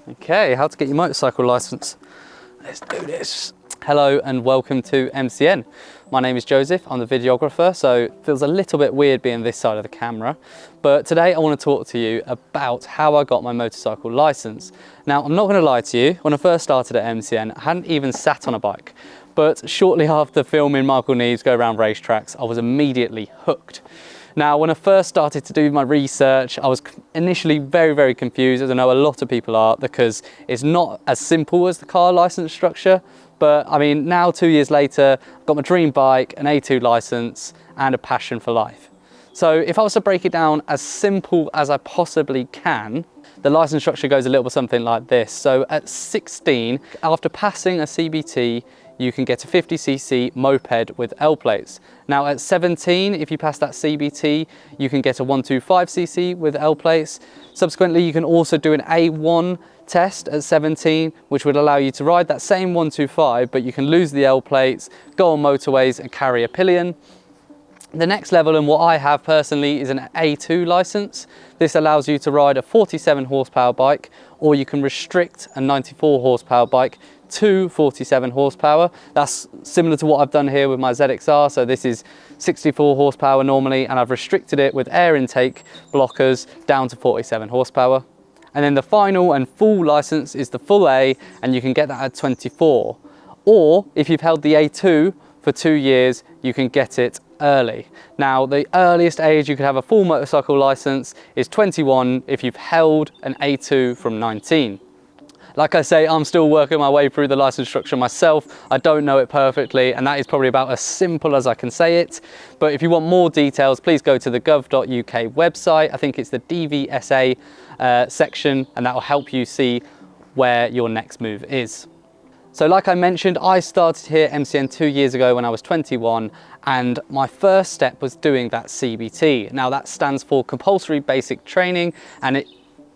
Okay, how to get your motorcycle license. Let's do this. Hello and welcome to MCN. My name is Joseph, I'm the videographer, so it feels a little bit weird being this side of the camera. But today I want to talk to you about how I got my motorcycle license. Now, I'm not going to lie to you, when I first started at MCN, I hadn't even sat on a bike. But shortly after filming Michael Neves go around racetracks, I was immediately hooked. Now, when I first started to do my research, I was initially very confused, as I know a lot of people are, because it's not as simple as the car license structure. But I mean, now 2 years later, I've got my dream bike, an A2 license, and a passion for life. So if I was to break it down as simple as I possibly can, the license structure goes a little bit something like this. So at 16, after passing a CBT, you can get a 50cc moped with L plates. Now at 17, if you pass that CBT, you can get a 125cc with L plates. Subsequently, you can also do an A1 test at 17, which would allow you to ride that same 125, but you can lose the L plates, go on motorways and carry a pillion. The next level, and what I have personally, is an A2 license. This allows you to ride a 47 horsepower bike, or you can restrict a 94 horsepower bike to 47 horsepower. That's similar to what I've done here with my ZXR. So this is 64 horsepower normally, and I've restricted it with air intake blockers down to 47 horsepower. And then the final and full license is the full A, and you can get that at 24. Or if you've held the A2 for 2 years, you can get it early. Now, the earliest age you could have a full motorcycle license is 21 if you've held an A2 from 19. Like I say, I'm still working my way through the license structure myself. I don't know it perfectly, and that is probably about as simple as I can say it. But if you want more details, please go to the gov.uk website. I think it's the DVSA section, and that will help you see where your next move is. So like I mentioned, I started here at MCN 2 years ago when I was 21, and my first step was doing that CBT. Now that stands for Compulsory Basic Training, and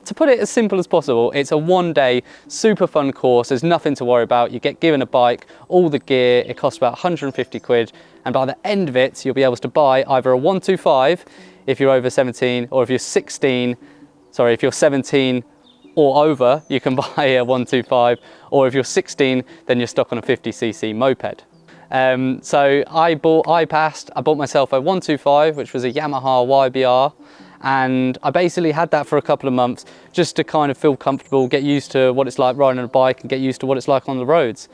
to put it as simple as possible, it's a one-day super fun course. There's nothing to worry about. You get given a bike, all the gear, it costs about 150 quid, and by the end of it, you'll be able to buy either a 125 if you're over 17, or if you're 17 or over, you can buy a 125, or if you're 16, then you're stuck on a 50cc moped. So I bought myself a 125, which was a Yamaha YBR, and I basically had that for a couple of months just to kind of feel comfortable, get used to what it's like riding on a bike and get used to what it's like on the roads.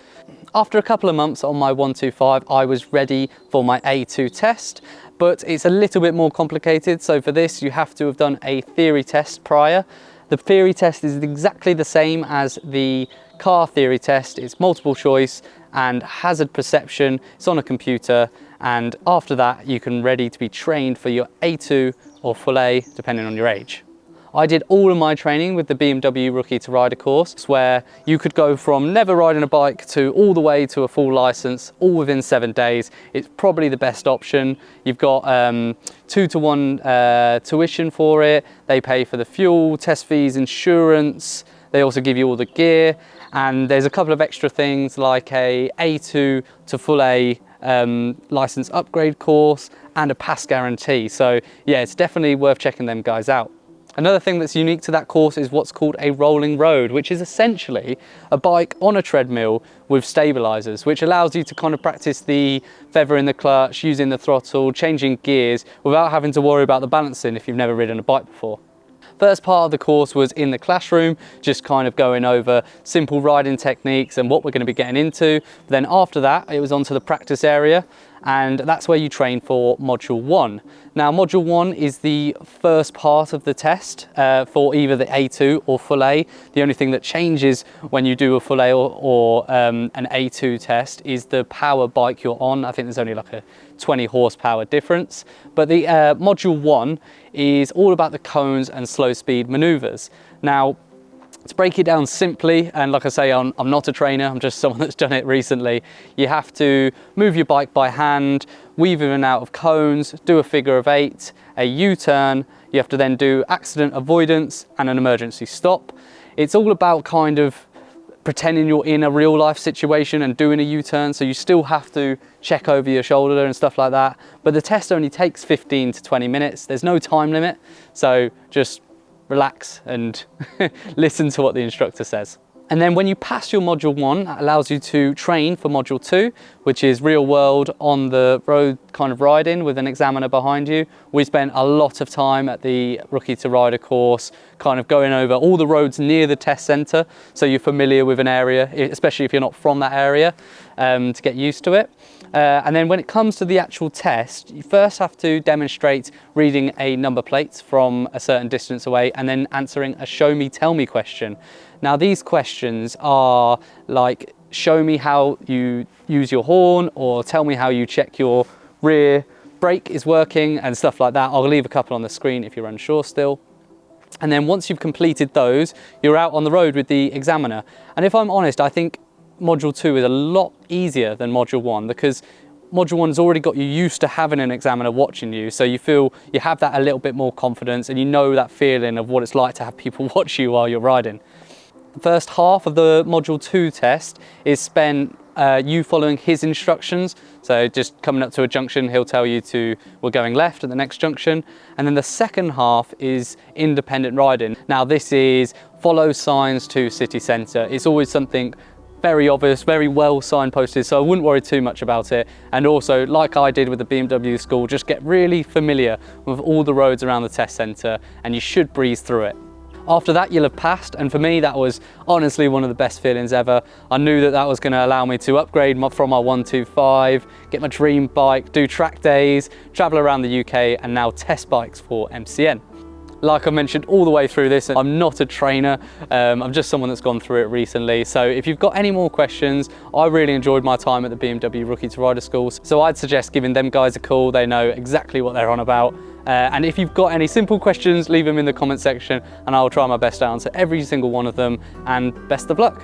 After a couple of months on my 125, I was ready for my A2 test, but it's a little bit more complicated. So for this, you have to have done a theory test prior. The theory test is exactly the same as the car theory test. It's multiple choice and hazard perception. It's on a computer, and after that you can ready to be trained for your A2 or full A, depending on your age. I did all of my training with the BMW Rookie2Rider course, where you could go from never riding a bike to all the way to a full license, all within 7 days. It's probably the best option. You've got 2-to-1 tuition for it. They pay for the fuel, test fees, insurance. They also give you all the gear. And there's a couple of extra things like a A2 to full A license upgrade course and a pass guarantee. So yeah, it's definitely worth checking them guys out. Another thing that's unique to that course is what's called a rolling road, which is essentially a bike on a treadmill with stabilizers, which allows you to kind of practice the feather in the clutch, using the throttle, changing gears without having to worry about the balancing if you've never ridden a bike before. First part of the course was in the classroom, just kind of going over simple riding techniques and what we're going to be getting into. Then after that, it was onto the practice area, and that's where you train for Module 1. Now, Module 1 is the first part of the test for either the A2 or full A. The only thing that changes when you do a full A or an A2 test is the power bike you're on. I think there's only like a 20 horsepower difference. But the Module 1 is all about the cones and slow speed maneuvers. Now, to break it down simply, and like I say, I'm not a trainer, I'm just someone that's done it recently, you have to move your bike by hand, weave in and out of cones, do a figure of 8, a U-turn, you have to then do accident avoidance and an emergency stop. It's all about kind of pretending you're in a real life situation and doing a U-turn, so you still have to check over your shoulder and stuff like that. But the test only takes 15 to 20 minutes. There's no time limit, so just relax and listen to what the instructor says. And then when you pass your module 1, that allows you to train for module 2, which is real world on the road kind of riding with an examiner behind you. We spent a lot of time at the Rookie2Rider course, kind of going over all the roads near the test centre, so you're familiar with an area, especially if you're not from that area, to get used to it. And then when it comes to the actual test, you first have to demonstrate reading a number plate from a certain distance away and then answering a show me, tell me question. Now these questions are like, show me how you use your horn, or tell me how you check your rear brake is working and stuff like that. I'll leave a couple on the screen if you're unsure still. And then once you've completed those, you're out on the road with the examiner. And if I'm honest, I think module 2 is a lot easier than module 1, because module 1's already got you used to having an examiner watching you, so you feel you have that a little bit more confidence, and you know that feeling of what it's like to have people watch you while you're riding. The first half of the module 2 test is spent you following his instructions. So just coming up to a junction, he'll tell you we're going left at the next junction. And then the second half is independent riding. Now this is follow signs to city centre. It's always something very obvious, very well signposted, so I wouldn't worry too much about it. And also, like I did with the BMW school, just get really familiar with all the roads around the test centre and you should breeze through it. After that, you'll have passed, and for me that was honestly one of the best feelings ever. I knew that that was going to allow me to upgrade from my 125, get my dream bike, do track days, travel around the UK, and now test bikes for MCN. Like I mentioned all the way through this, I'm not a trainer, I'm just someone that's gone through it recently. So if you've got any more questions, I really enjoyed my time at the BMW Rookie2Rider schools, so I'd suggest giving them guys a call. They know exactly what they're on about. And if you've got any simple questions, leave them in the comment section and I'll try my best to answer every single one of them, and best of luck.